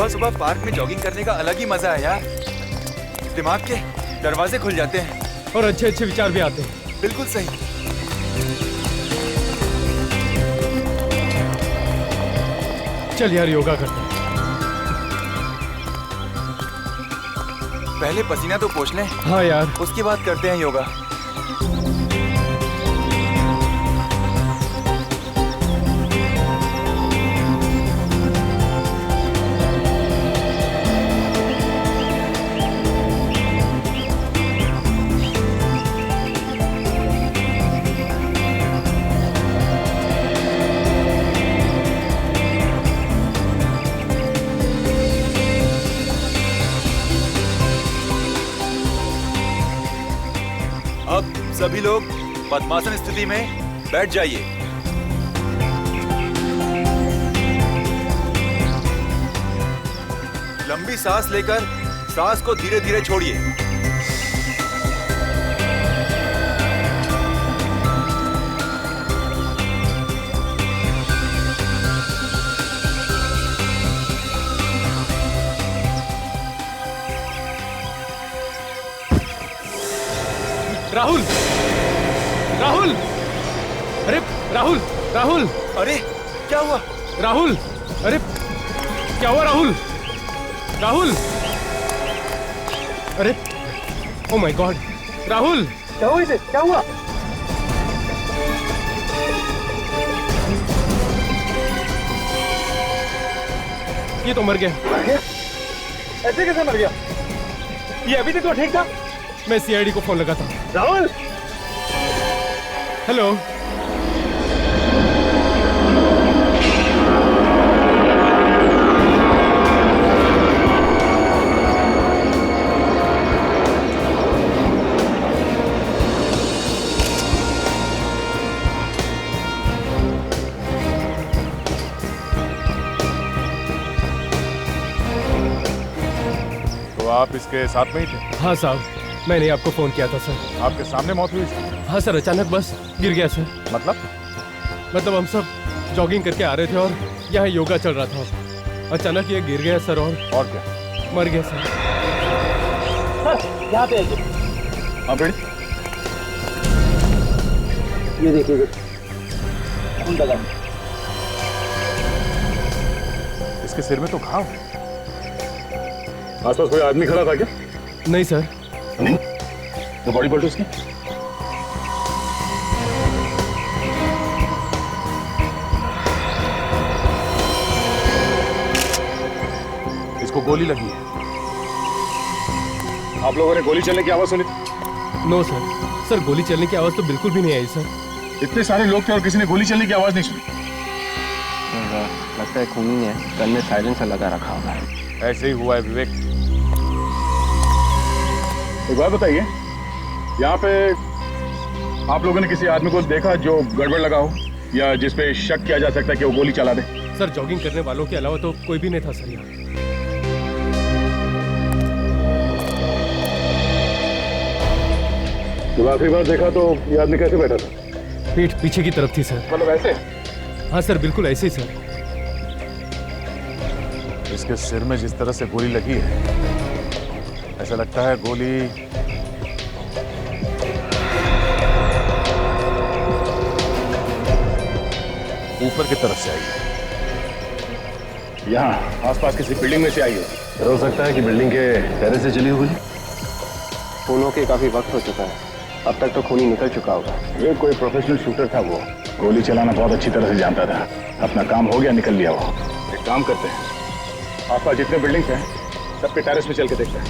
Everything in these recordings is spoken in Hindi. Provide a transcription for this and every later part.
सुबह सुबह पार्क में जॉगिंग करने का अलग ही मजा है यार। दिमाग के दरवाजे खुल जाते हैं और अच्छे अच्छे विचार भी आते हैं। बिल्कुल सही। चल यार योगा करते हैं। पहले पसीना तो पोंछ लें। हाँ यार। उसके बाद करते हैं योगा। अब सभी लोग पद्मासन स्थिति में बैठ जाइए। लंबी सांस लेकर सांस को धीरे धीरे छोड़िए। राहुल, राहुल, अरे राहुल, राहुल, अरे क्या हुआ? राहुल, अरे क्या हुआ राहुल? राहुल, अरे ओ माय गॉड, राहुल क्या हुआ इसे? क्या हुआ? ये तो मर गया। ऐसे कैसे मर गया? ये अभी तक तो ठीक था। मैं सीआईडी को फोन लगाता हूँ। राहुल, हेलो। तो आप इसके साथ में ही थे? हाँ साहब, मैंने आपको फोन किया था सर। आपके सामने मौत हुई? हाँ सर, अचानक बस गिर गया सर। मतलब हम सब जॉगिंग करके आ रहे थे और यहाँ योगा चल रहा था। अचानक ये गिर गया सर और क्या? मर गया सर। सर यहाँ पे आइए। हाँ बेटी, ये देखिए, खून लगा। इसके सिर में तो घाव। आसपास कोई आदमी खड़ा था क्या? नहीं सर। नहीं? तो बॉडी पलटो उसकी। इसको गोली लगी है। आप लोगों ने गोली चलने की आवाज सुनी? No sir. सर गोली चलने की आवाज तो बिल्कुल भी नहीं आई सर। इतने सारे लोग थे और किसी ने गोली चलने की आवाज नहीं सुनी। लगता है खूनी ने गन में साइलेंसर लगा रखा होगा। ऐसे ही हुआ है विवेक। एक बात बताइए, यहाँ पे आप लोगों ने किसी आदमी को देखा जो गड़बड़ लगा हो या जिसपे शक किया जा सकता है कि वो गोली चला दे? सर जॉगिंग करने वालों के अलावा तो कोई भी नहीं था सर यहाँ। जब आखिरी बार देखा तो ये आदमी कैसे बैठा था? पीठ पीछे की तरफ थी सर। मतलब ऐसे? हाँ सर, बिल्कुल ऐसे ही सर। इसके सिर में जिस तरह से गोली लगी है, ऐसा लगता है गोली ऊपर की तरफ से आई है। यहाँ आसपास किसी बिल्डिंग में से आई होगी। हो सकता है कि बिल्डिंग के टेरेस से चली होगी। खूनों के काफी वक्त हो चुका है, अब तक तो खूनी निकल चुका होगा। ये कोई प्रोफेशनल शूटर था, वो गोली चलाना बहुत अच्छी तरह से जानता था। अपना काम हो गया, निकल लिया वो। एक काम करते हैं, आसपास जितने बिल्डिंग्स हैं सबके टेरेस में चल के देखते हैं।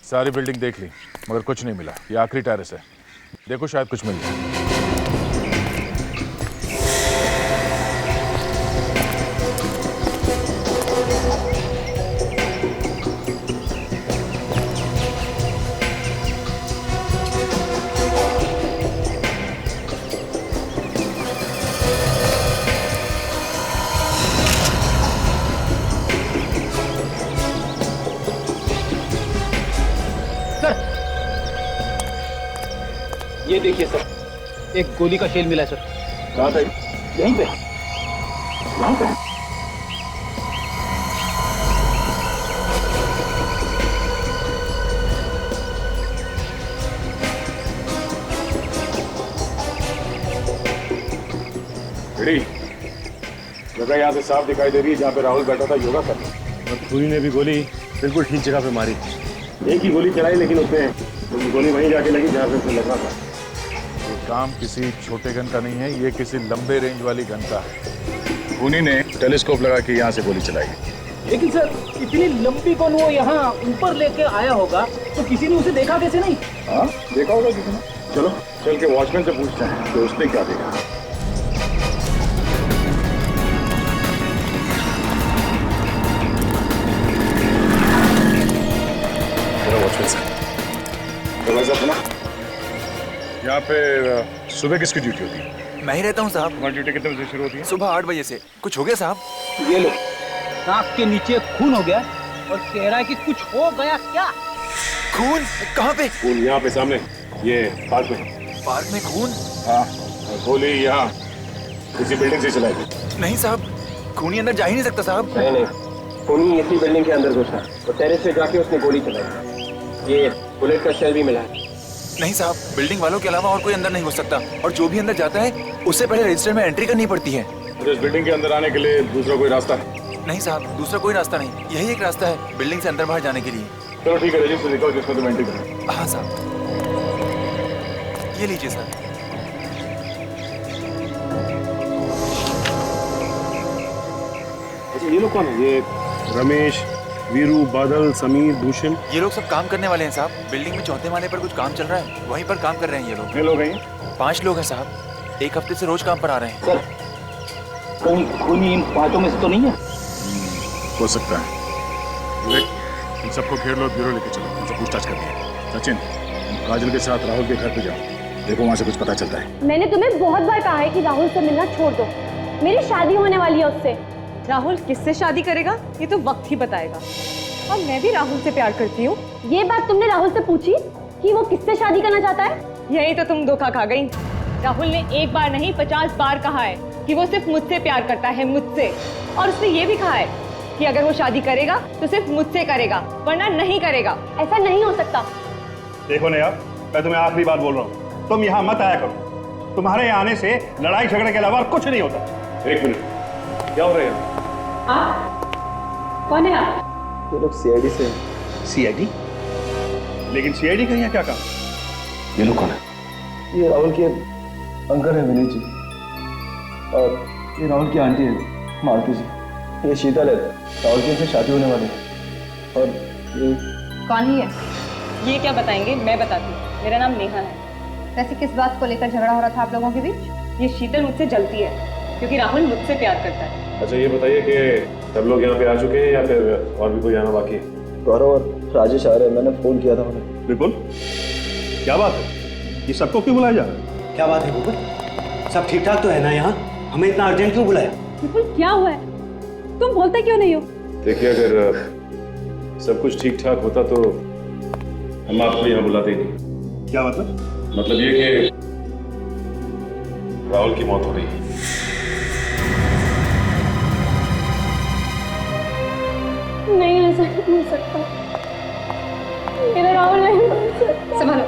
सारी बिल्डिंग देख ली मगर कुछ नहीं मिला। ये आखिरी टेरेस है, देखो शायद कुछ मिल जाए। ये देखिए सर, एक गोली का शेल मिला है सर। कहाँ पे? यहीं पे। यहाँ पे? खड़ी जगह यहाँ से साफ दिखाई दे रही है जहाँ पे राहुल बैठा था योगा करने। और खूनी ने भी गोली बिल्कुल ठीक जगह पे मारी। एक ही गोली चलाई लेकिन उसमें गोली वहीं जाके लगी जहाँ पे उसे लगना था। ये काम किसी छोटे गन का नहीं है, ये किसी लंबे रेंज वाली गन का है। खूनी ने टेलीस्कोप लगा के यहाँ से गोली चलाई। लेकिन सर इतनी लंबी कौन वो यहाँ ऊपर लेके आया होगा तो किसी ने उसे देखा कैसे नहीं? हाँ देखा होगा किसी ने। चलो चल के वॉचमैन से पूछते हैं कि उसने क्या देखा। वॉचमैन साहब, दरवाजा खुला। यहाँ पे सुबह किसकी ड्यूटी होती है? मैं ही रहता हूँ साहब। तुम्हारी ड्यूटी कितने बजे शुरू होती है? सुबह 8 बजे से। कुछ हो गया साहब? ये लो, नाक के नीचे खून हो गया और कह रहा है कि कुछ हो गया क्या? खून? कहाँ पे? खून यहाँ पे सामने, ये पार्क में। पार्क में खून? हाँ, और गोली यहाँ किसी बिल्डिंग से चलाई गई। नहीं साहब, खूनी अंदर जा ही नहीं सकता साहब। नहीं नहीं, खूनी इसी बिल्डिंग के अंदर घुसा और टेरेस पे जाके उसने गोली चलाई। ये बुलेट का शेल भी मिला है। नहीं साहब, बिल्डिंग वालों के अलावा और कोई अंदर नहीं घुस सकता, और जो भी अंदर जाता है उससे पहले रजिस्टर में एंट्री करनी पड़ती है। मुझे इस बिल्डिंग के अंदर आने के लिए दूसरा कोई रास्ता है? नहीं साहब, दूसरा कोई रास्ता नहीं, यही एक रास्ता है बिल्डिंग से अंदर बाहर जाने के लिए। चलो ठीक है, रजिस्टर दिखाओ जिसमें तुम एंट्री करो। हाँ साहब, ये लीजिए सर। अच्छा, ये लोग कौन है? ये रमेश, वीरू, बादल, समीर, भूषण। ये लोग सब काम करने वाले हैं साहब। बिल्डिंग में चौथे माले पर कुछ काम चल रहा है, वहीं पर काम कर रहे हैं ये लोग। कितने लोग हैं? 5 लोग हैं साहब, 1 हफ्ते से रोज काम पर आ रहे हैं। सर कहीं खूनी इन 5 में से तो नहीं है? हो सकता है। विवेक, इन सबको घेर लो, ब्यूरो लेके चलो, उनसे पूछताछ करनी है। सचिन, तुम काजल के साथ राहुल के घर पे जाओ, देखो वहाँ से कुछ पता चलता है। मैंने तुम्हें बहुत बार कहा है कि राहुल से मिलना छोड़ दो, मेरी शादी होने वाली है उससे। राहुल किससे शादी करेगा ये तो वक्त ही बताएगा। और मैं भी राहुल से प्यार करती हूँ। ये बात तुमने राहुल से पूछी कि वो किससे शादी करना चाहता है? यही तो तुम धोखा खा गई। राहुल ने एक बार नहीं 50 बार कहा है कि वो सिर्फ मुझसे प्यार करता है, मुझसे। और उसने ये भी कहा है कि अगर वो शादी करेगा तो सिर्फ मुझसे करेगा, वरना नहीं करेगा। ऐसा नहीं हो सकता। देखो नया, मैं तुम्हें आखिरी बात बोल रहा हूँ, तुम यहाँ मत आया करो। तुम्हारे यहाँ आने से लड़ाई झगड़े के अलावा कुछ नहीं होता। एक मिनट, क्या हो रहा है? कौन है आप? ये लोग सीआईडी से। सीआईडी? लेकिन सीआईडी का यहाँ क्या काम? ये लोग कौन है? ये राहुल के अंकल है विनीत जी, और ये राहुल की आंटी है मालती जी। ये शीतल है, राहुल की से शादी होने वाली है। और ये कौन ही है? ये क्या बताएंगे, मैं बताती हूँ। मेरा नाम नेहा है। वैसे किस बात को लेकर झगड़ा हो रहा था आप लोगों के बीच? ये शीतल मुझसे जलती है क्योंकि राहुल मुझसे प्यार करता है। अच्छा, ये बताइए कि सब लोग यहाँ पे आ चुके हैं या फिर और भी कोई आना बाकी है? गौरव और राजेश आ रहे हैं, मैंने फोन किया था उन्हें। बिल्कुल, क्या बात है? ये सबको क्यों बुलाया जा रहा है? क्या बात है बिल्कुल? सब ठीक ठाक तो है ना यहाँ? हमें इतना अर्जेंट क्यों बुलाया? बिल्कुल क्या हुआ है? तुम बोलते क्यों नहीं हो? देखिए, अगर सब कुछ ठीक ठाक होता तो हम आपको यहाँ बुलाते ही नहीं। क्या मतलब? मतलब ये कि राहुल की मौत हो गई। नहीं, ऐसा नहीं हो सकता। मेरा राहुल नहीं हो सकता। संभालो।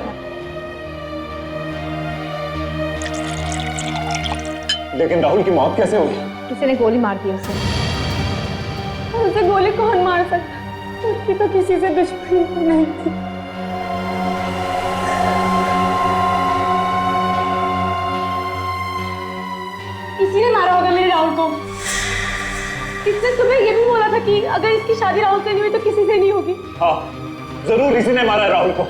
लेकिन राहुल की मौत कैसे होगी? किसी ने गोली मार दी उसे। उसे गोली कौन मार सकता? उसकी तो किसी से दुश्मनी नहीं थी। किसी ने मारा होगा मेरे राहुल को। इसने तुम्हें ये भी बोला था कि अगर इसकी शादी राहुल से नहीं हुई तो किसी से नहीं होगी। हाँ, जरूर इसी ने मारा है राहुल को।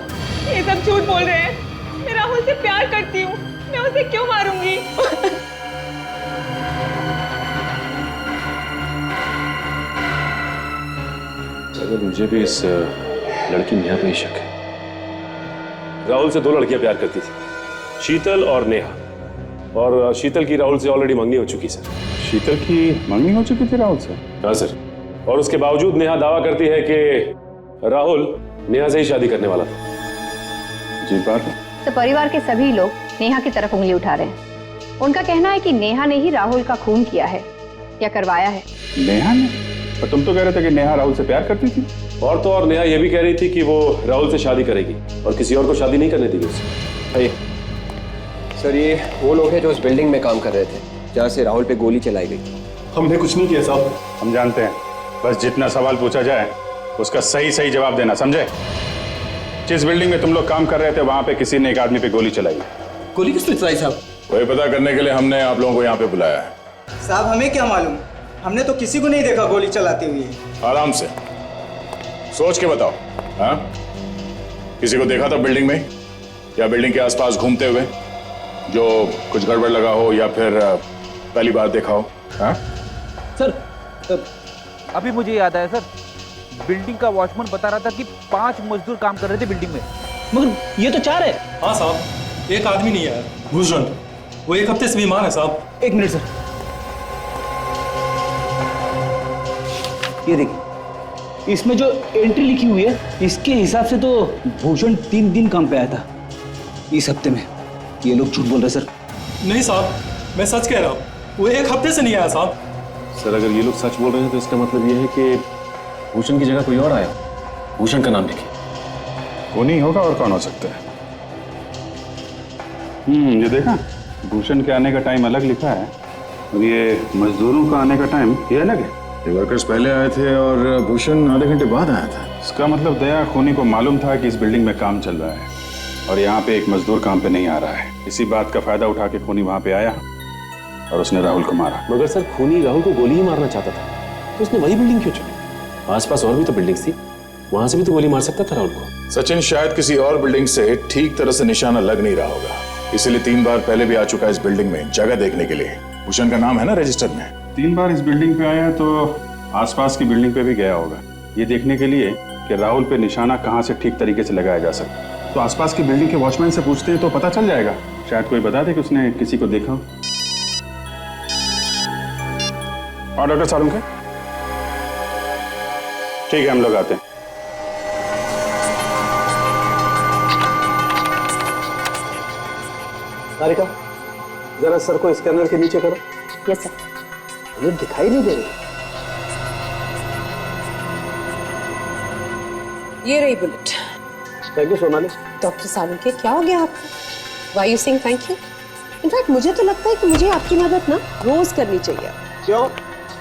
ये सब झूठ बोल रहे हैं। मैं राहुल से प्यार करती हूँ, मैं उसे क्यों मारूंगी? अगर मुझे भी इस लड़की नेहा पे ही शक है। राहुल से 2 लड़कियां प्यार करती थी, शीतल और नेहा। और शीतल की राहुल से ऑलरेडी मंगनी हो चुकी सर। शीतल की मंगनी हो चुकी थी राहुल से? हाँ सर, और उसके बावजूद नेहा दावा करती है कि राहुल नेहा से ही शादी करने वाला था। जी बात है। तो परिवार के सभी लोग नेहा की तरफ उंगली उठा रहे हैं। उनका कहना है कि नेहा ने ही राहुल का खून किया है या करवाया है। नेहा ने? पर तुम तो कह रहे थे कि नेहा राहुल से प्यार करती थी। और तो और नेहा यह भी कह रही थी कि वो राहुल से शादी करेगी और किसी और को शादी नहीं करने देगी उसे। सर ये वो लोग हैं जो इस बिल्डिंग में काम कर रहे थे जहाँ से राहुल पे गोली चलाई गई। हमने कुछ नहीं किया साहब। हम जानते हैं, बस जितना सवाल पूछा जाए उसका सही सही जवाब देना, समझे? जिस बिल्डिंग में तुम लोग काम कर रहे थे वहां पे किसी ने एक आदमी पे गोली चलाई। गोली किसने चलाई साहब? वही पता करने के लिए हमने आप लोगों को यहाँ पे बुलाया है। साहब हमें क्या मालूम, हमने तो किसी को नहीं देखा गोली चलाते हुए। आराम से सोच के बताओ। हाँ, किसी को देखा था बिल्डिंग में या बिल्डिंग के आसपास घूमते हुए जो कुछ गड़बड़ लगा हो या फिर पहली बार देखा हो? हाँ सर, अभी मुझे याद आया सर, बिल्डिंग का वॉचमैन बता रहा था कि 5 मजदूर काम कर रहे थे बिल्डिंग में, मगर ये तो 4 है। हाँ साहब, एक आदमी नहीं है भूषण, वो 1 हफ्ते से बीमार है साहब। 1 मिनट सर, ये देखिए इसमें जो एंट्री लिखी हुई है इसके हिसाब से तो भूषण 3 दिन काम पे आया था इस हफ्ते में। ये लोग झूठ बोल रहे सर। नहीं साहब, मैं सच कह रहा हूँ, वो 1 हफ्ते से नहीं आया साहब। सर अगर ये लोग सच बोल रहे हैं तो इसका मतलब ये है कि भूषण की जगह कोई और आया। भूषण का नाम लिखिए। वो नहीं होगा और कौन हो सकता है? ये देखा, भूषण के आने का टाइम अलग लिखा है और ये मजदूरों का आने का टाइम ये अलग है। ये वर्कर्स पहले आए थे और भूषण आधे घंटे बाद आया था। इसका मतलब दया खूनी को मालूम था कि इस बिल्डिंग में काम चल रहा है और यहाँ पे एक मजदूर काम पे नहीं आ रहा है। इसी बात का फायदा उठा के खूनी वहां पे आया और उसने राहुल को मारा। मगर सर खूनी राहुल को गोली ही मारना चाहता था तो उसने वही बिल्डिंग क्यों चुनी? आसपास और भी तो बिल्डिंग्स थी, वहां से भी तो गोली मार सकता था राहुल को। सचिन, शायद किसी और बिल्डिंग से ठीक तरह से निशाना लग नहीं रहा होगा, इसीलिए 3 बार पहले भी आ चुका है इस बिल्डिंग में जगह देखने के लिए। भूषण का नाम है ना रजिस्टर में। 3 बार इस बिल्डिंग पे आया तो आसपास की बिल्डिंग पे भी गया होगा, ये देखने के लिए कि राहुल पे निशाना कहाँ से ठीक तरीके से लगाया जा सकता। तो आसपास की बिल्डिंग के वॉचमैन से पूछते हैं तो पता चल जाएगा, शायद कोई बता दे कि उसने किसी को देखा हो। और डॉक्टर साहब के ठीक है, हम लोग आते हैं। सारिका, जरा सर को स्कैनर के नीचे करो। Yes sir. ये दिखाई नहीं दे रही। ये रही bullet. Thank you Sonali. Doctor Salunke, क्या हो गया आपको? Why you saying thank you? In fact मुझे तो लगता है कि मुझे आपकी मदद ना रोज करनी चाहिए। क्यों?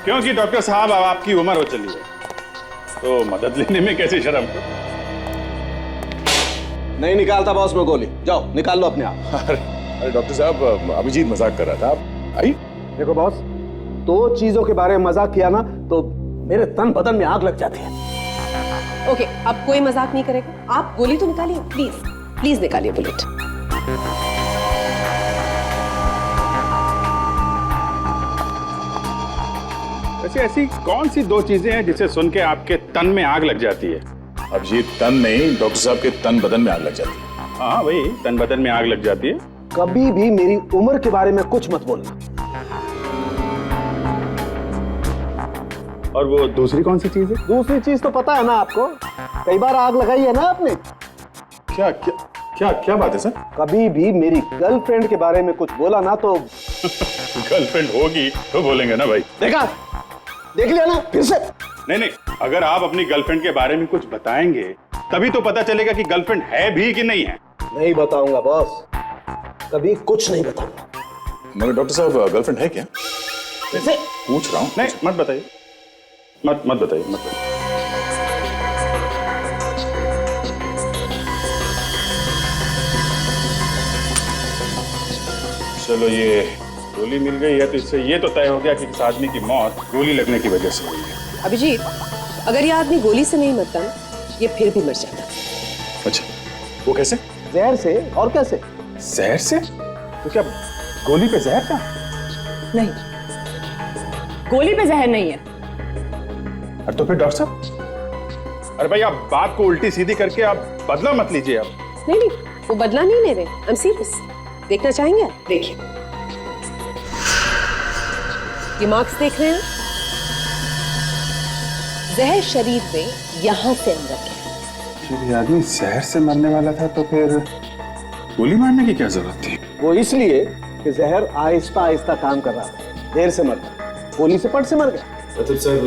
क्योंकि डॉक्टर साहब अब आपकी उम्र हो चली है तो मदद लेने में कैसे शर्म? नहीं निकालता बॉस में गोली, जाओ निकाल लो अपने आप। अरे डॉक्टर साहब, अभिजीत मजाक कर रहा था। आप आई? देखो बॉस, 2 चीजों के बारे में मजाक किया ना तो मेरे तन बदन में आग लग जाती है। ओके, अब कोई मजाक नहीं करेगा। आप गोली तो निकालिए, प्लीज प्लीज निकालिए बुलेट। वैसे ऐसी कौन सी 2 चीजें हैं जिसे सुन के आपके तन में आग लग जाती है? अभिजीत, तन नहीं, डॉक्टर साहब के तन बदन में आग लग जाती है। हाँ वही, तन बदन में आग लग जाती है। कभी भी मेरी उम्र के बारे में कुछ मत बोलना। और वो दूसरी कौन सी चीज है? दूसरी चीज तो पता है ना आपको, कई बार आग लगाई है ना आपने। क्या क्या क्या क्या बात है सर? कभी भी मेरी गर्लफ्रेंड के बारे में कुछ बोला ना तो गर्लफ्रेंड होगी तो बोलेंगे ना भाई। देखा, देख लिया ना फिर से। नहीं, अगर आप अपनी गर्लफ्रेंड के बारे में कुछ बताएंगे तभी तो पता चलेगा कि गर्लफ्रेंड है भी कि नहीं है। नहीं बताऊंगा बॉस, कभी कुछ नहीं बताऊंगा। मगर डॉक्टर साहब, गर्लफ्रेंड है क्या? कैसे? पूछ रहा हूँ। नहीं, मत बताइए, मत बताइए, मत बताइए। चलो, ये गोली मिल गई है तो इससे ये तो तय हो गया कि इस आदमी की मौत गोली लगने की वजह से हुई है। अभिजीत, अगर ये आदमी गोली से नहीं मरता ना, ये फिर भी मर जाता। अच्छा, वो कैसे? जहर से। और कैसे? जहर से? तो क्या गोली पे जहर था? नहीं, गोली पे जहर नहीं है। अरे तो फिर डॉक्टर साहब, अरे भाई आप बात को उल्टी सीधी करके आप बदला मत लीजिए। आप नहीं, वो बदला नहीं ले रहे। I am serious. देखना चाहेंगे? देखिए, ये मार्क्स देख रहे हैं? जहर शरीर में यहां से अंदर है। ये आदमी जहर से मरने वाला था तो फिर गोली मारने की क्या जरूरत थी? वो इसलिए कि जहर आहिस्ता आहिस्ता काम कर रहा था, देर से मर गया, गोली से पट से मर गया। मतलब सर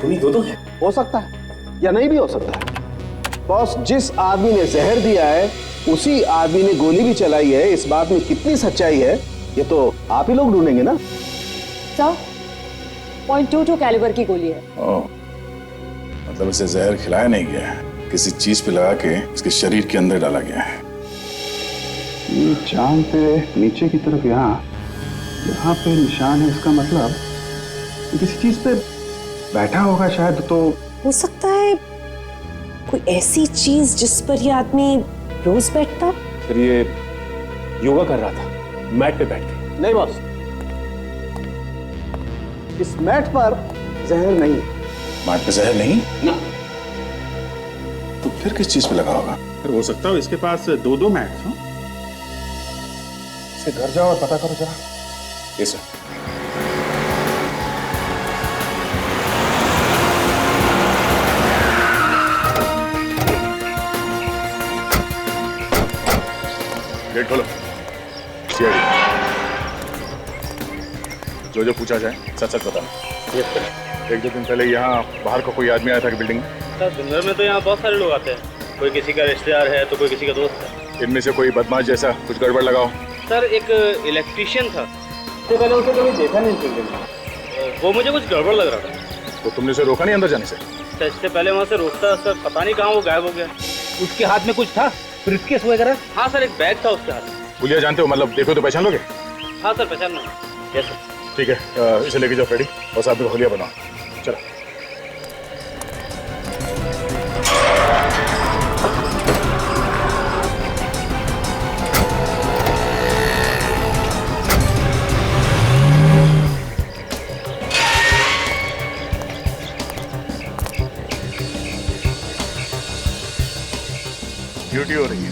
उन्हीं दो है? हो सकता है या नहीं भी हो सकता है। बॉस, जिस आदमी ने जहर दिया है उसी आदमी ने गोली भी चलाई है। इस बात में कितनी सच्चाई है ये तो आप ही लोग ढूंढेंगे ना। सर, .22 कैलिबर की गोली है। ओह, मतलब इसे जहर खिलाया नहीं गया है, किसी चीज पे लगा के इसके शरीर के अंदर डाला गया है। ये चांद पे नीचे की तरफ यहाँ पे निशान है, इसका मतलब ये किसी चीज पे बैठा होगा शायद। तो हो सकता है कोई ऐसी चीज जिस पर ये आदमी रोज बैठता। फिर ये योगा कर रहा था मैट पे बैठ के? नहीं बॉस, इस मैट पर जहर नहीं है। मैट पे जहर नहीं ना, तो फिर किस चीज पे लगा होगा? फिर हो सकता है इसके पास दो मैट्स हो। इसे घर जाओ और पता करो जरा। Yes sir. गेट खोलो। सीआईडी, जो पूछा जाए सच सच बताना। एक दो दिन पहले यहाँ बाहर को कोई आदमी आया था कि बिल्डिंग में? सर दिनभर में तो यहाँ बहुत सारे लोग आते हैं, कोई किसी का रिश्तेदार है तो कोई किसी का दोस्त है। इनमें से कोई बदमाश जैसा कुछ गड़बड़ लगाओ। सर एक इलेक्ट्रीशियन था, इससे पहले उसे कभी देखा नहीं बिल्डिंग में। वो मुझे कुछ गड़बड़ लग रहा था। तो तुमने उसे रोका नहीं अंदर जाने से? सर इससे पहले वहाँ से रोकता, सर पता नहीं कहाँ वो गायब हो गया। उसके हाथ में कुछ था, ब्रीफकेस वगैरह? हाँ सर, एक बैग था उसके हाथ में। पुलिया जानते हो, मतलब देखो तो पहचान लोगे? हाँ सर पहचान लो। Yes sir. ठीक है, इसे लेके जाओ फ्रेडी और साथ में होलिया बनाओ। चलो। ड्यूटी हो रही है।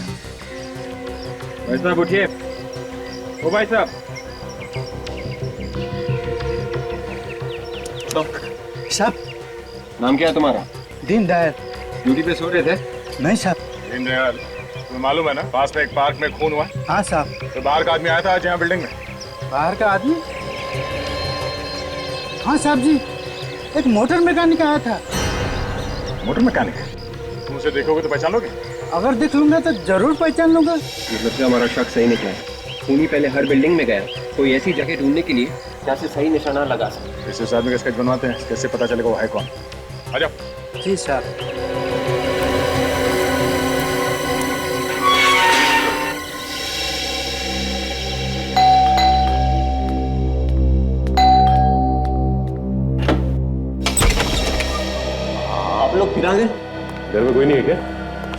भाई साहब उठिए। ओ भाई साहब। साहब, नाम क्या है तुम्हारा? दीनदयाल। ड्यूटी पे सो रहे थे? नहीं साहब। दीनदयाल, तुम्हें मालूम है ना पास में एक पार्क में खून हुआ? हाँ साहब। तो बाहर का आदमी आया था आज यहाँ बिल्डिंग में? बाहर का आदमी? हाँ साहब जी, एक मोटर मैकेनिक आया था। Motor mechanic? तुम उसे देखोगे तो पहचान लोगे? अगर देख लूंगा तो जरूर पहचान लूंगा। मतलब से हमारा शक सही निकला है। खूनी पहले हर बिल्डिंग में गया, कोई ऐसी जगह ढूंढने के लिए जहाँ से सही निशाना लगा सके। इस आदमी का स्केच बनवाते हैं, कैसे पता चलेगा वो है कौन? आ जाओ। जी साहब। आप लोग फिर आ गए? घर में कोई नहीं है क्या?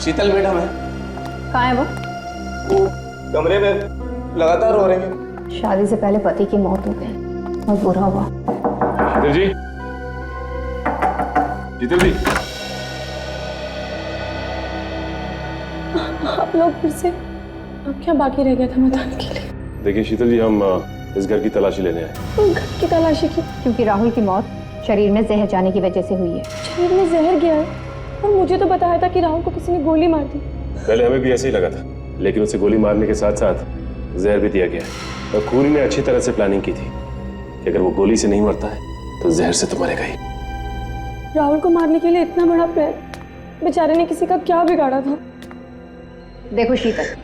शीतल मैडम है। कहाँ है वो? कमरे में लगातार रो रही है। शादी से पहले पति की मौत हो गई, बहुत बुरा हुआ। शीतल जी, शीतल जी। आप लोग फिर से, अब क्या बाकी रह गया था बताने के लिए? देखिए शीतल जी, हम इस घर की तलाशी लेने आए। घर की तलाशी की? क्योंकि राहुल की मौत शरीर में जहर जाने की वजह से हुई है। शरीर में जहर गया है? और मुझे तो बताया था कि राहुल को किसी ने गोली मार दी। पहले हमें भी ऐसे ही लगा था, लेकिन उसे गोली मारने के साथ साथ जहर भी दिया गया है। और खूनी ने अच्छी तरह से प्लानिंग की थी कि अगर वो गोली से नहीं मरता है तो जहर से तो मरेगा ही। राहुल को मारने के लिए इतना बड़ा प्लान, बेचारे ने किसी का क्या बिगाड़ा था? देखो शीतल,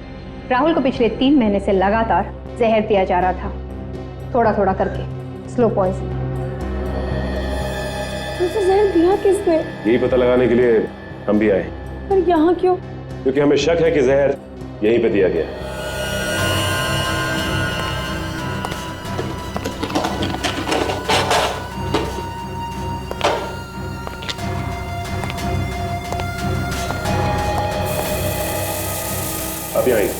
राहुल को पिछले 3 महीने से लगातार जहर दिया जा रहा था, थोड़ा थोड़ा करके, स्लो पॉइजन। उसे जहर दिया किसने? यही पता लगाने के लिए हम भी आए। पर यहाँ क्यों? क्योंकि हमें शक है कि जहर यहीं पे दिया गया है। आप यहाँ आइए।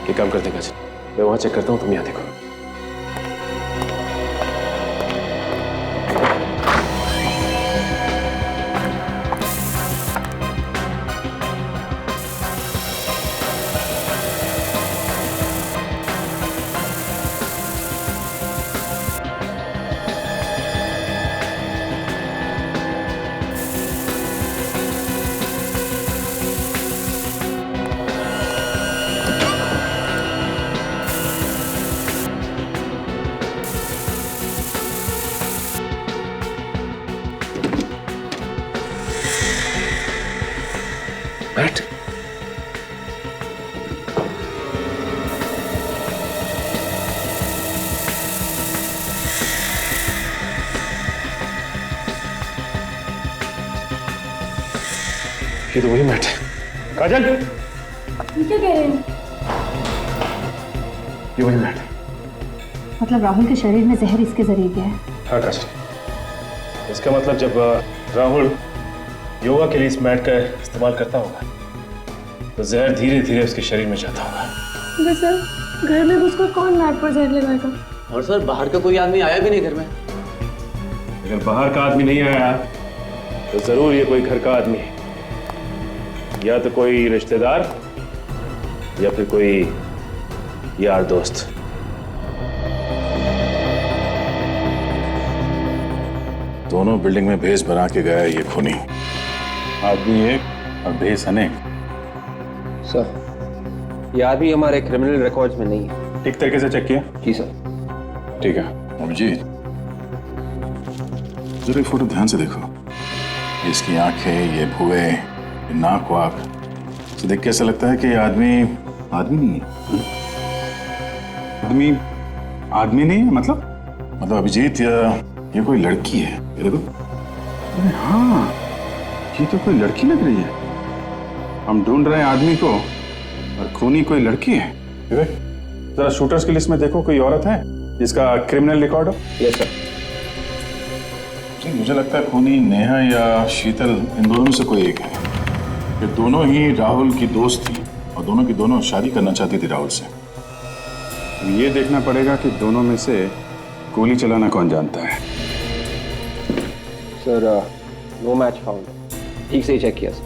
एक काम करते हैं, मैं वहां चेक करता हूं, तुम यहाँ देखो। बैठ। ये तो वही मैट है। काजल, ये क्या कह रहे हैं? ये वही मैट है। मतलब राहुल के शरीर में जहर इसके जरिए गया है? हाँ काजल, इसका मतलब जब राहुल योगा के लिए इस मैट का इस्तेमाल करता होगा तो जहर धीरे धीरे उसके शरीर में जाता होगा। सर घर में घुसकर कौन मैट पर जहर लगाएगा? और सर बाहर का कोई आदमी आया भी नहीं घर में। अगर बाहर का आदमी नहीं आया तो जरूर ये कोई घर का आदमी है, या तो कोई रिश्तेदार या फिर कोई यार दोस्त। दोनों बिल्डिंग में भेस बना के गया ये खूनी, आदमी एक और भेस अनेक। सर ये आदमी हमारे क्रिमिनल रिकॉर्ड्स में नहीं है। ठीक तरीके से चेक किया? जी सर। ठीक है। अभिजीत, जरा फोटो ध्यान से देखो। इसकी आंखें, ये भुए, ये नाक वाक से देख के ऐसा लगता है कि ये आदमी नहीं है। आदमी नहीं है मतलब अभिजीत, ये कोई लड़की है। ये देखो। अरे हाँ, ये तो कोई लड़की लग रही है। हम ढूंढ रहे हैं आदमी को और खूनी कोई लड़की है। जरा शूटर्स की लिस्ट में देखो, कोई औरत है जिसका क्रिमिनल रिकॉर्ड हो? Yes sir. मुझे लगता है खूनी नेहा या शीतल, इन दोनों में से कोई एक है। ये दोनों ही राहुल की दोस्त थी और दोनों की दोनों शादी करना चाहती थी राहुल से। ये देखना पड़ेगा कि दोनों में से गोली चलाना कौन जानता है। Sir no match found. ठीक से ही चेक किया सर।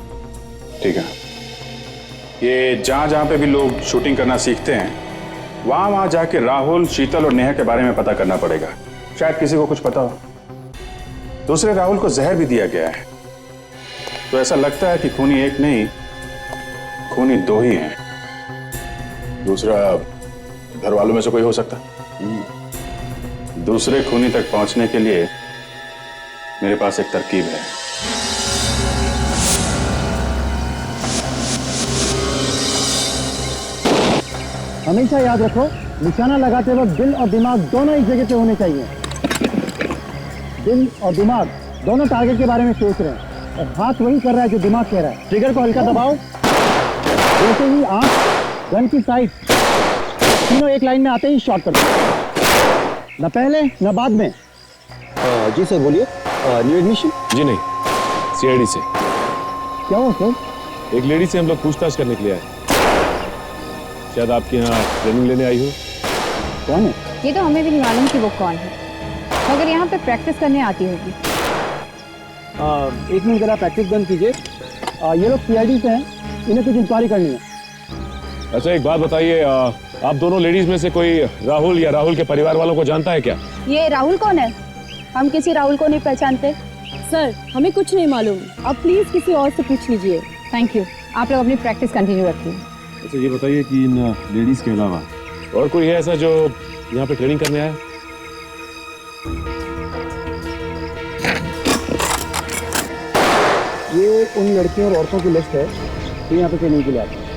ठीक है। ये जहाँ पे भी लोग शूटिंग करना सीखते हैं, वहाँ जाके राहुल, शीतल और नेहा के बारे में पता करना पड़ेगा। शायद किसी को कुछ पता हो। दूसरे राहुल को जहर भी दिया गया है, तो ऐसा लगता है कि खूनी एक नहीं, खूनी दो ही हैं। दूसरा घर वालों में से कोई हो सकता है। दूसरे खूनी तक पहुंचने के लिए मेरे पास एक तरकीब है। हमेशा याद रखो, निशाना लगाते वक्त दिल और दिमाग दोनों एक जगह पे होने चाहिए। दिल और दिमाग दोनों टारगेट के बारे में सोच रहे हैं और हाथ वही कर रहा है जो दिमाग कह रहा है। ट्रिगर को हल्का दबाओ। जैसे ही आंख, गन की साइड, तीनों एक लाइन में आते ही शॉट कर दो। न पहले न बाद में। जी सर बोलिए। New admission? जी नहीं, सीआईडी से। क्या हो सर? एक लेडी से हम लोग पूछताछ करने के लिए आए। शायद आपके यहाँ ट्रेनिंग लेने आई हो। कौन है? ये तो हमें भी नहीं मालूम कि वो कौन है, मगर यहाँ पे प्रैक्टिस करने आती होगी। एक मिनट जरा प्रैक्टिस बंद कीजिए। ये लोग सीआईडी से हैं, इन्हें कुछ इंक्वायरी करनी है। अच्छा एक बात बताइए, आप दोनों लेडीज में से कोई राहुल या राहुल के परिवार वालों को जानता है क्या? ये राहुल कौन है? हम किसी राहुल को नहीं पहचानते। सर हमें कुछ नहीं मालूम, अब प्लीज किसी और से पूछ लीजिए। Thank you. आप लोग अपनी प्रैक्टिस कंटिन्यू रखिए। अच्छा ये बताइए कि इन लेडीज के अलावा और कोई है ऐसा जो यहाँ पे ट्रेनिंग करने आया? ये उन लड़कियों और औरतों की लिस्ट है जो यहाँ पे ट्रेनिंग के लिए आते हैं।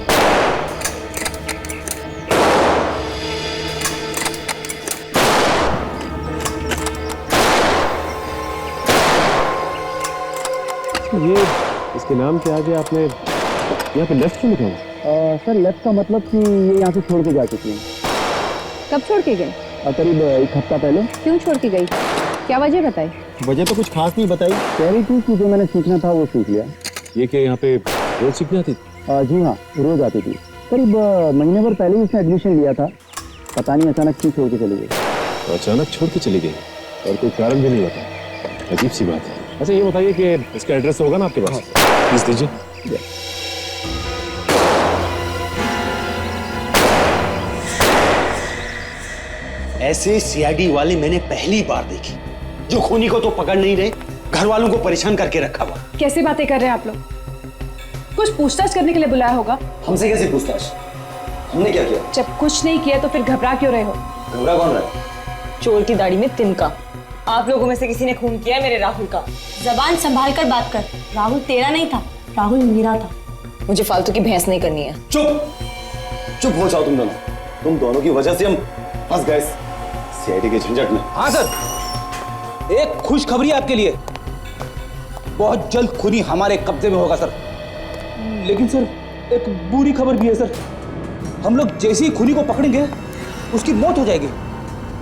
ये इसके नाम के आगे आपने यहाँ पे लेफ्ट क्यों लिखा है? सर लेफ्ट का मतलब कि ये यहाँ से छोड़ के जा चुकी हैं। कब छोड़ के गई? करीब एक हफ्ता पहले। क्यों छोड़ के गई? क्या वजह बताई? वजह तो कुछ खास नहीं बताई, कह रही थी कि जो मैंने सीखना था वो सीख लिया। ये क्या यहाँ पे रोज सीखने आती थी? जी हाँ, रोज आती थी। करीब महीने भर पहले ही उसने एडमिशन लिया था, पता नहीं अचानक क्यों छोड़ के चली गई। तो अचानक छोड़ के चली गई और कोई कारण भी नहीं बताया, अजीब सी बात है। अच्छा ये बताइए कि इसका एड्रेस होगा ना आपके पास? प्लीज दीजिए। ऐसे सीआईडी वाले मैंने पहली बार देखे, जो खूनी को तो पकड़ नहीं रहे, घर वालों को परेशान करके रखा हुआ। कैसी बातें कर रहे हैं आप लोग? कुछ पूछताछ करने के लिए बुलाया होगा। हमसे कैसे पूछताछ? हमने क्या किया? जब कुछ नहीं किया तो फिर घबरा क्यों रहे हो? घबरा कौन रहा है? चोर की दाढ़ी में तिनका। आप लोगों में से किसी ने खून किया है मेरे राहुल का। जबान संभाल कर बात कर। राहुल तेरा नहीं था, राहुल मेरा था। मुझे फालतू की बहस नहीं करनी है। चुप हो जाओ तुम दोनों की वजह से हम फंस गए सीआईडी के झंझट में। हाँ सर, एक खुशखबरी आपके लिए, बहुत जल्द खूनी हमारे कब्जे में होगा सर। लेकिन सर एक बुरी खबर भी है सर, हम लोग जैसे ही खूनी को पकड़ेंगे उसकी मौत हो जाएगी।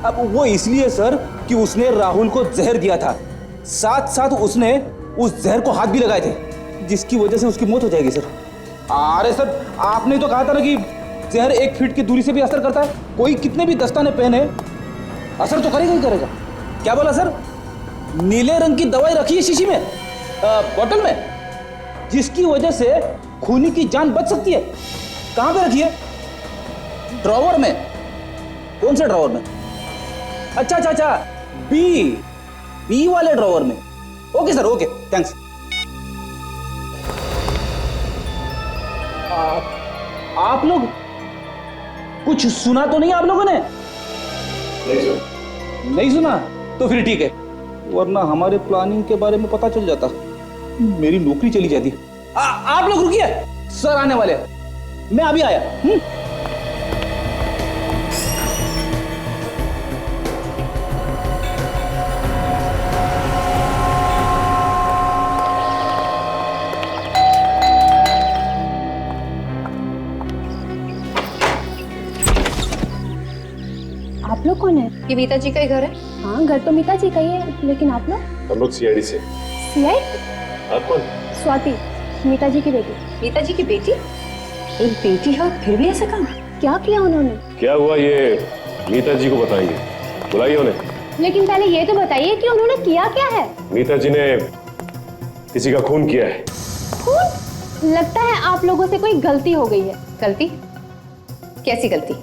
अब वो इसलिए सर कि उसने राहुल को जहर दिया था, साथ साथ उसने उस जहर को हाथ भी लगाए थे, जिसकी वजह से उसकी मौत हो जाएगी सर। अरे सर, आपने तो कहा था ना कि जहर 1 फीट की दूरी से भी असर करता है। कोई कितने भी दस्ताने पहने असर तो करेगा ही करेगा। क्या बोला सर? नीले रंग की दवाई रखी है शीशी में, बोतल में, जिसकी वजह से खूनी की जान बच सकती है। कहां पे रखी है? ड्रॉवर में। कौन से ड्रॉवर में? अच्छा, बी वाले ड्रॉवर में। Okay sir, okay, thanks. आप लोग कुछ सुना तो नहीं आप लोगों ने? नहीं सुना तो फिर ठीक है, वरना हमारे प्लानिंग के बारे में पता चल जाता, मेरी नौकरी चली जाती। आप लोग रुकिए, सर आने वाले, मैं अभी आया। आप लोग कौन है? ये मीता जी का ही घर है। हाँ, घर तो मीता जी का ही है, लेकिन आप लोग? हम लोग सीआईडी से। सीआईडी? आप कौन? स्वाति, मीता जी की बेटी। मीता जी की बेटी? एक बेटी है और फिर भी ऐसा काम? क्या किया उन्होंने? क्या हुआ ये मीता जी को बताएंगे, बुलाइए उन्हें। लेकिन पहले ये तो बताइए कि उन्होंने किया क्या है। मीता जी ने किसी का खून किया है। खून? लगता है आप लोगों से कोई गलती हो गई है। गलती? कैसी गलती?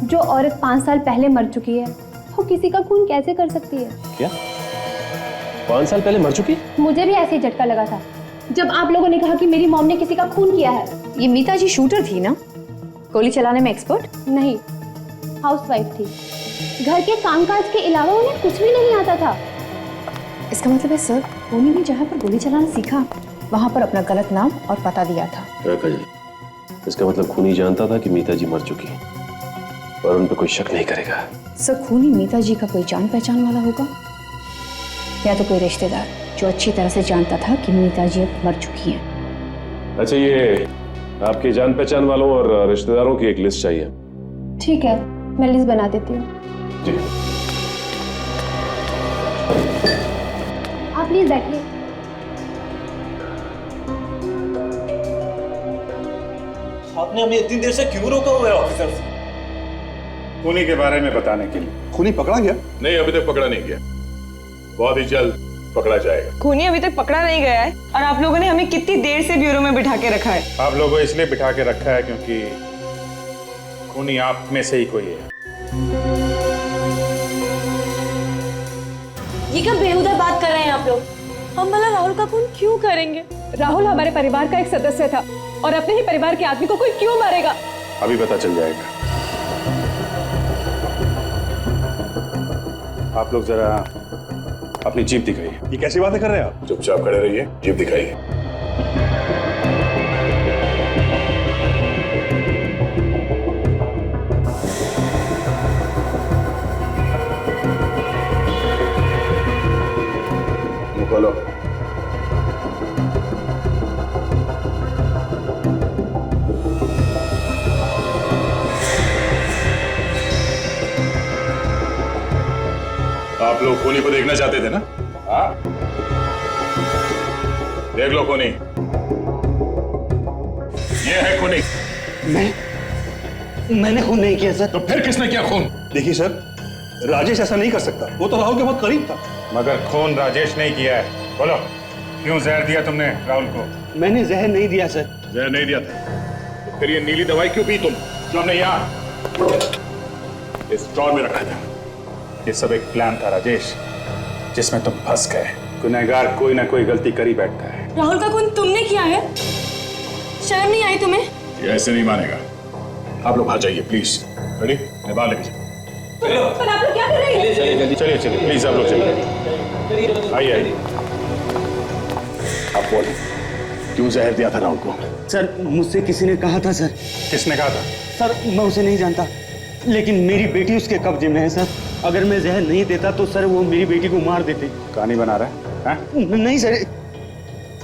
जो औरत 5 साल पहले मर चुकी है, वो किसी का खून कैसे कर सकती है? क्या 5 साल पहले मर चुकी? मुझे भी ऐसे ही झटका लगा था जब आप लोगों ने कहा कि मेरी मॉम ने किसी का खून किया है। ये मीता जी शूटर थी ना? गोली चलाने में एक्सपर्ट? नहीं, हाउसवाइफ थी। घर के कामकाज के अलावा उन्हें कुछ भी नहीं आता था। इसका मतलब है सर, खूनी ने जहाँ पर गोली चलाना सीखा वहां पर अपना गलत नाम और पता दिया था। इसका मतलब खूनी जानता था कि मीता जी मर चुकी है और उन पर कोई शक नहीं करेगा। सर, खूनी मीता जी का कोई जान पहचान वाला होगा, या तो कोई रिश्तेदार जो अच्छी तरह से जानता था कि मीता जी अब मर चुकी हैं। अच्छा, ये आपके जान पहचान वालों और रिश्तेदारों की एक लिस्ट चाहिए। ठीक है, मैं लिस्ट बना देती हूँ। आप प्लीज बैठिए। आपने हमें इतनी देर से क्यों रोका हुआ है ऑफिसर? खूनी के बारे में बताने के लिए। खूनी पकड़ा गया? नहीं, अभी तक पकड़ा नहीं गया, बहुत ही जल्द पकड़ा जाएगा। खूनी अभी तक पकड़ा नहीं गया है और आप लोगों ने हमें कितनी देर से ब्यूरो में बिठा के रखा है? आप लोगों को इसलिए बिठा के रखा है क्योंकि खूनी आप में से ही कोई है। ये क्या बेहुदा बात कर रहे हैं आप लोग? हम भला राहुल का खून क्यों करेंगे? राहुल हमारे परिवार का एक सदस्य था और अपने ही परिवार के आदमी को कोई क्यों मारेगा? अभी पता चल जाएगा। आप लोग जरा अपनी जीप दिखाइए। ये कैसी बातें कर रहे हैं आप? चुपचाप खड़े रहिए, जीप दिखाइए। खोलो। आप लोग खूनी को देखना चाहते थे ना? हाँ, देख लो खूनी। ये है खूनी। मैंने खून नहीं किया सर। तो फिर किसने किया खून? देखिए सर, राजेश ऐसा नहीं कर सकता, वो तो राहुल के बहुत करीब था। मगर खून राजेश नहीं किया है। बोलो, क्यों जहर दिया तुमने राहुल को? मैंने जहर नहीं दिया सर। जहर नहीं दिया था तो फिर ये नीली दवाई क्यों पी तुम, जो हमने यहाँ इस स्टोर में रखा था? ये सब एक प्लान था राजेश, जिसमें तुम फंस गए। गुनहगार कोई ना कोई गलती कर ही बैठता है। राहुल का खून तुमने किया है? शर्म नहीं आई तुम्हें? ये ऐसे नहीं मानेगा। आप लोग आ जाइए प्लीज। रेडी? मैं बाहर लेके जाऊँ। पर आप लोग क्या कर रहे हैं? चलिए चलिए प्लीज, आप लोग चलिए। आइए। आप बोलिए, क्यों जहर दिया था राहुल को? सर मुझसे किसी ने कहा था सर। किसने कहा था? सर मैं उसे नहीं जानता, लेकिन मेरी बेटी उसके कब्जे में है सर। अगर मैं जहर नहीं देता तो सर वो मेरी बेटी को मार देते। कहानी बना रहा है? हाँ? नहीं सर,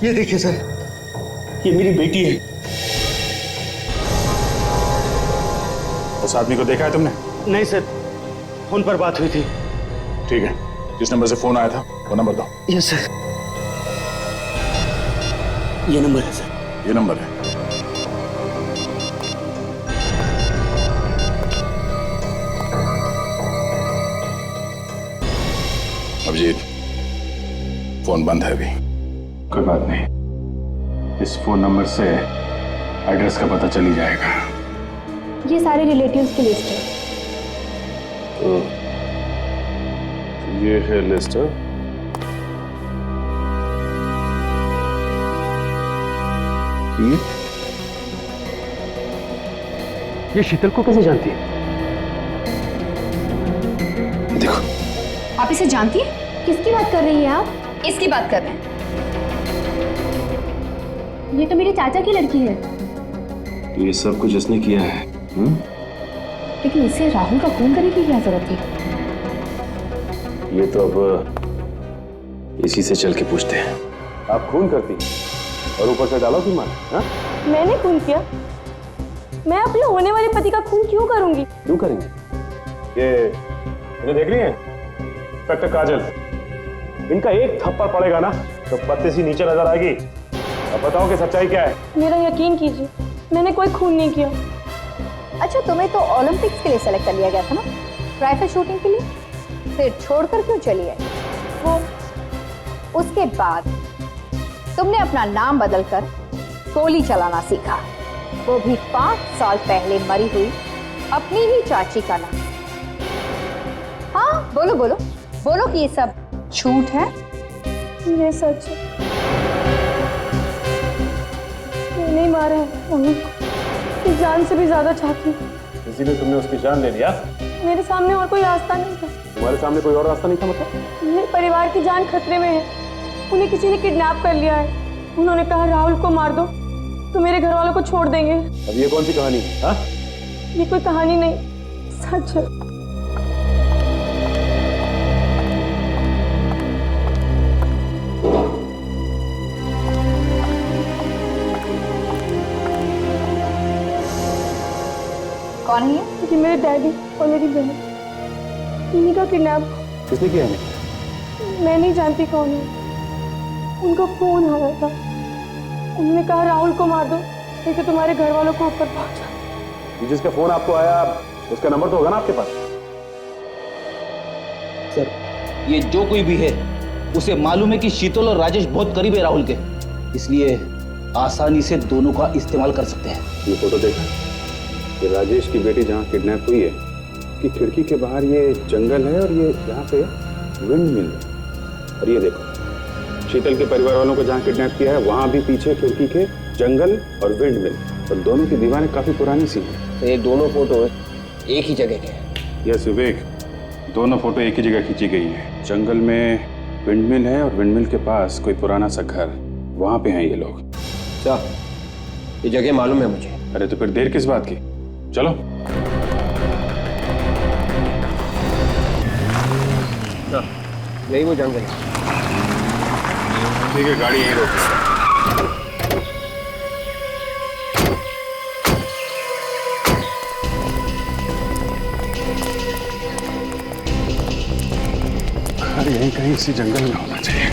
ये देखिए सर, ये मेरी बेटी है। उस आदमी को देखा है तुमने? नहीं सर, फोन पर बात हुई थी। ठीक है, जिस नंबर से फोन आया था वो नंबर दो। यस सर, ये नंबर है सर। ये नंबर है। अभिजीत, फोन बंद है अभी। कोई बात नहीं, इस फोन नंबर से एड्रेस का पता चल ही जाएगा। ये सारे रिलेटिव्स की लिस्ट है। ये है लिस्ट। ये शीतल को कैसे जानती है? देखो, आप इसे जानती है? किसकी बात कर रही हैं आप? इसकी बात कर रहे हैं। ये तो मेरे चाचा की लड़की है। ये सब कुछ इसने किया है। लेकिन इसे राहुल का खून करने की क्या जरूरत थी? ये तो अब इसी से चल के पूछते हैं। आप खून करती और ऊपर से डालो की मान? मैंने खून किया? मैं अपने होने वाले पति का खून क्यों करूंगी? क्यों करेंगे? ये इन्हें देख रही हैं? इंस्पेक्टर काजल, इनका एक थप्पड़ पड़ेगा ना तो पत्ते सी नीचे नजर आएगी। अब बताओ कि सच्चाई क्या है? मेरा यकीन कीजिए, मैंने कोई खून नहीं किया। अच्छा, तुम्हें तो ओलंपिक्स के लिए सेलेक्ट कर लिया गया था ना, राइफल शूटिंग के लिए, फिर छोड़कर क्यों चली आई? वो उसके बाद तुमने अपना नाम बदलकर गोली चलाना सीखा, वो भी 5 साल पहले मरी हुई अपनी ही चाची का नाम। हाँ बोलो बोलो बोलो कि ये सब झूठ है। ये सच है, नहीं मारा है, इस जान से भी ज्यादा चाहती हूँ। इसीलिए तुमने उसकी जान ले लिया? मेरे सामने और कोई रास्ता नहीं था। तुम्हारे सामने कोई और रास्ता नहीं था मतलब? मेरे परिवार की जान खतरे में है, उन्हें किसी ने किडनैप कर लिया है। उन्होंने कहा राहुल को मार दो तो मेरे घर वालों को छोड़ देंगे। अब ये कौन सी कहानी है? हाँ? ये कोई कहानी नहीं, सच है। कौन है ये? ये मेरे डैडी और मेरी बहन, इन्हीं का किडनैप। किसने किया है? मैं नहीं जानती कौन है। उनका फोन आया था, उन्होंने कहा राहुल को मार दो नहीं तो तुम्हारे घर वालों को ऊपर पहुंचा। जिसका फोन आपको आया उसका नंबर तो होगा ना आपके पास? सर, ये जो कोई भी है उसे मालूम है कि शीतल और राजेश बहुत करीब है राहुल के, इसलिए आसानी से दोनों का इस्तेमाल कर सकते हैं। ये फोटो देखा कि राजेश की बेटी जहाँ किडनैप हुई है कि खिड़की के बाहर ये जंगल है और ये यहाँ पे विंड मिल है। और ये देखो शीतल के परिवार वालों को जहाँ किडनैप किया है वहाँ भी पीछे खिड़की के जंगल और विंड मिल, और दोनों की दीवारें काफी पुरानी सी हैं। तो ये दोनों फोटो एक ही जगह के हैं। यस विवेक, दोनों फोटो एक ही जगह खींची गई है। जंगल में विंडमिल है और विंडमिल के पास कोई पुराना सा घर, वहां पे हैं ये लोग। अच्छा, ये जगह मालूम है मुझे। अरे तो फिर देर किस बात की, चलो। यही वो जंगल है। ठीक है, गाड़ी यहीं रोक। अरे यहीं कहीं इसी जंगल में होना चाहिए।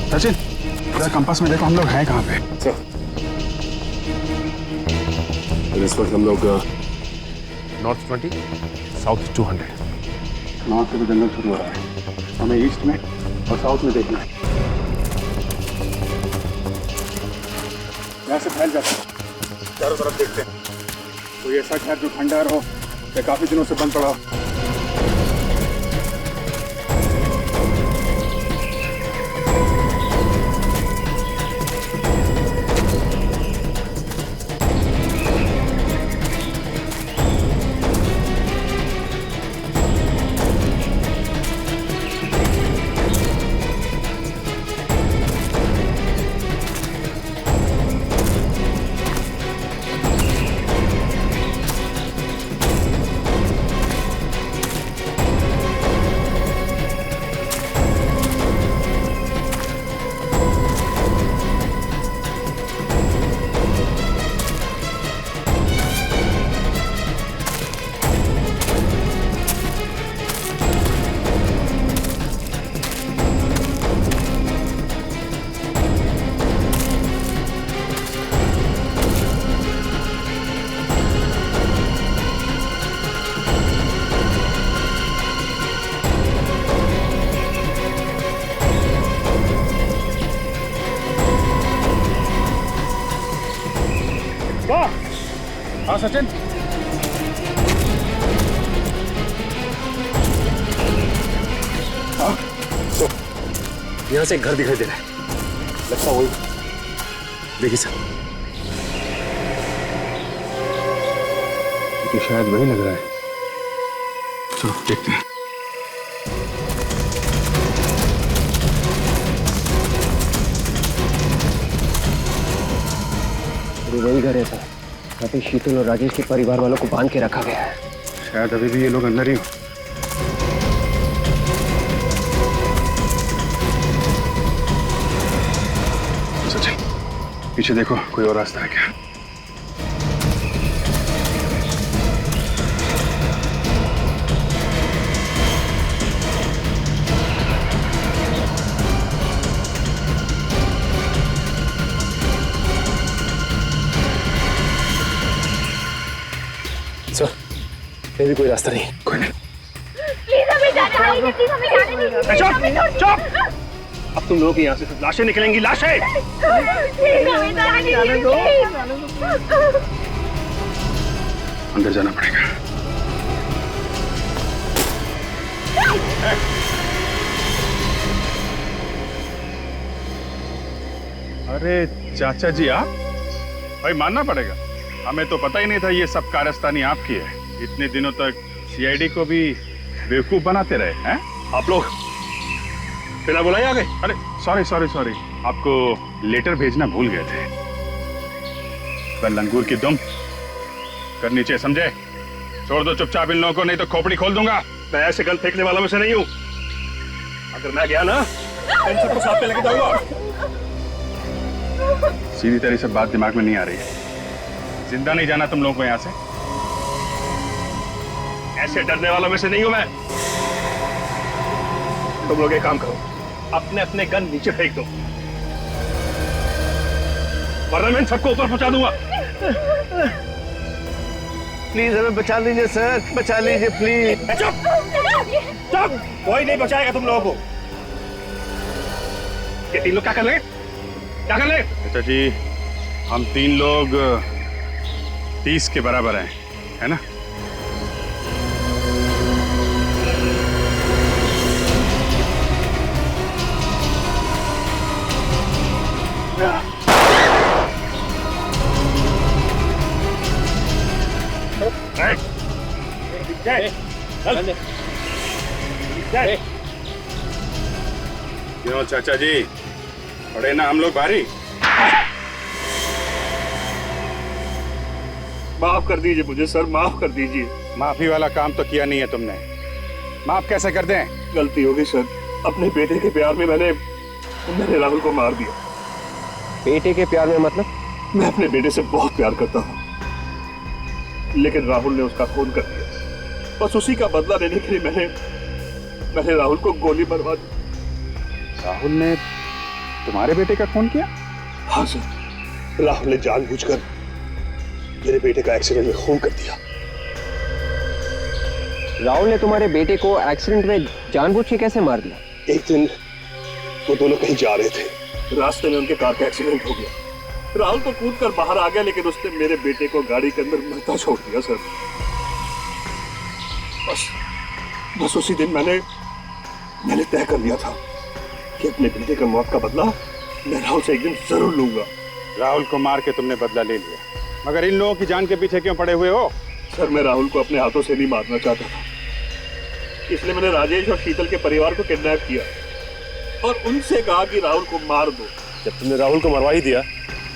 सचिन, जरा कंपास में देखो हम लोग हैं कहाँ पे। इस वक्त हम लोग नॉर्थ 20, साउथ 200। नॉर्थ से तो जंगल शुरू हो रहा है, हमें ईस्ट में और साउथ में देखना है। यहाँ से फैल जाते हैं, चारों तरफ देखते हैं कोई ऐसा घर जो खंडहर हो या काफी दिनों से बंद पड़ा हो। वाह! हाँ सचिन, यहाँ से एक घर दिखाई दे रहा है, लगता वही। देखिए सर, ये शायद वही लग रहा है। चलो देखते हैं। वही घर है सर, यहाँ पे शीतल और राजेश के परिवार वालों को बांध के रखा गया है। शायद अभी भी ये लोग अंदर ही हो। सचिन, पीछे देखो, कोई और रास्ता है क्या? सर, ये भी कोई रास्ता नहीं। कोई नहीं। प्लीज हमें जाने दीजिए, प्लीज हमें जाने दीजिए। चुप! चुप! अब तुम लोगों की यहाँ से सिर्फ लाशें निकलेंगी, लाशें! प्लीज हमें जाने दीजिए। अंदर जाना पड़ेगा। अरे चाचा जी, आप? भाई मानना पड़ेगा, हमें तो पता ही नहीं था ये सब कारस्तानी आपकी है। इतने दिनों तक सीआईडी को भी बेवकूफ बनाते रहे हैं आप लोग। बिना बुलाए आ गए। अरे सॉरी सॉरी सॉरी, आपको लेटर भेजना भूल गए थे। पर लंगूर की दुम कर नीचे, समझे? छोड़ दो चुपचाप इन लोगों को, नहीं तो खोपड़ी खोल दूंगा। मैं ऐसे गन फेंकने वालों में से नहीं हूं। अगर मैं गया ना, इन सबको साथ में लेके जाऊंगा। सीधी तरह से बात दिमाग में नहीं आ रही है। जिंदा नहीं जाना तुम लोगों को यहां से। ऐसे डरने वालों में से नहीं हूं मैं। तुम लोग एक काम करो, अपने अपने गन नीचे फेंक दो, वरना मैं सबको ऊपर पहुंचा दूंगा। प्लीज हमें बचा लीजिए सर, बचा लीजिए प्लीज। चुप! चुप! कोई नहीं बचाएगा तुम लोगों को। ये तीन लोग क्या कर रहे हैं? क्या कर रहे हैं? चाचा जी, हम तीन लोग 30 के बराबर हैं, है ना? क्यों चाचा जी, पड़े ना हम लोग भारी? माफ कर दीजिए मुझे सर, माफ कर दीजिए। माफी वाला काम तो किया नहीं है तुमने, माफ कैसे कर दें? गलती हो गई सर, अपने बेटे के प्यार में मैंने राहुल को मार दिया। बेटे के प्यार में मतलब? मैं अपने बेटे से बहुत प्यार करता हूँ, लेकिन राहुल ने उसका खून कर दिया। बस उसी का बदला लेने के लिए मैंने राहुल को गोली मरवा दी। राहुल ने तुम्हारे बेटे का खून किया? हाँ सर, राहुल ने जानबूझकर मेरे बेटे का एक्सीडेंट में खून कर दिया। राहुल ने तुम्हारे बेटे को एक्सीडेंट में जानबूझ के कैसे मार दिया? एक दिन वो दोनों कहीं जा रहे थे, रास्ते में उनके कार का एक्सीडेंट हो गया। राहुल तो कूद कर बाहर आ गया, लेकिन उसने मेरे बेटे को गाड़ी के अंदर मरता छोड़ दिया सर। बस उसी दिन मैंने तय कर लिया था कि अपने बेटे का मौत का बदला मैं राहुल से एक दिन जरूर लूंगा। राहुल को मार के तुमने बदला ले लिया, मगर इन लोगों की जान के पीछे क्यों पड़े हुए हो? सर, मैं राहुल को अपने हाथों से नहीं मारना चाहता था, इसलिए मैंने राजेश और शीतल के परिवार को किडनैप किया और उनसे कहा कि राहुल को मार दो। जब तुमने राहुल को मरवा ही दिया,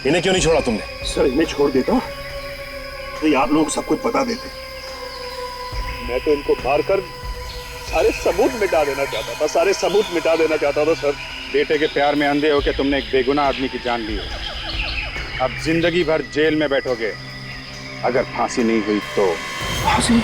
इन्हें क्यों नहीं छोड़ा तुमने? सर, इन्हें छोड़ देता तो ये आप लोग सब कुछ बता देते। मैं तो इनको मारकर सारे सबूत मिटा देना चाहता था, सारे सबूत मिटा देना चाहता था सर। बेटे के प्यार में अंधे होकर तुमने एक बेगुनाह आदमी की जान ली है। अब जिंदगी भर जेल में बैठोगे, अगर फांसी नहीं हुई तो। फांसी?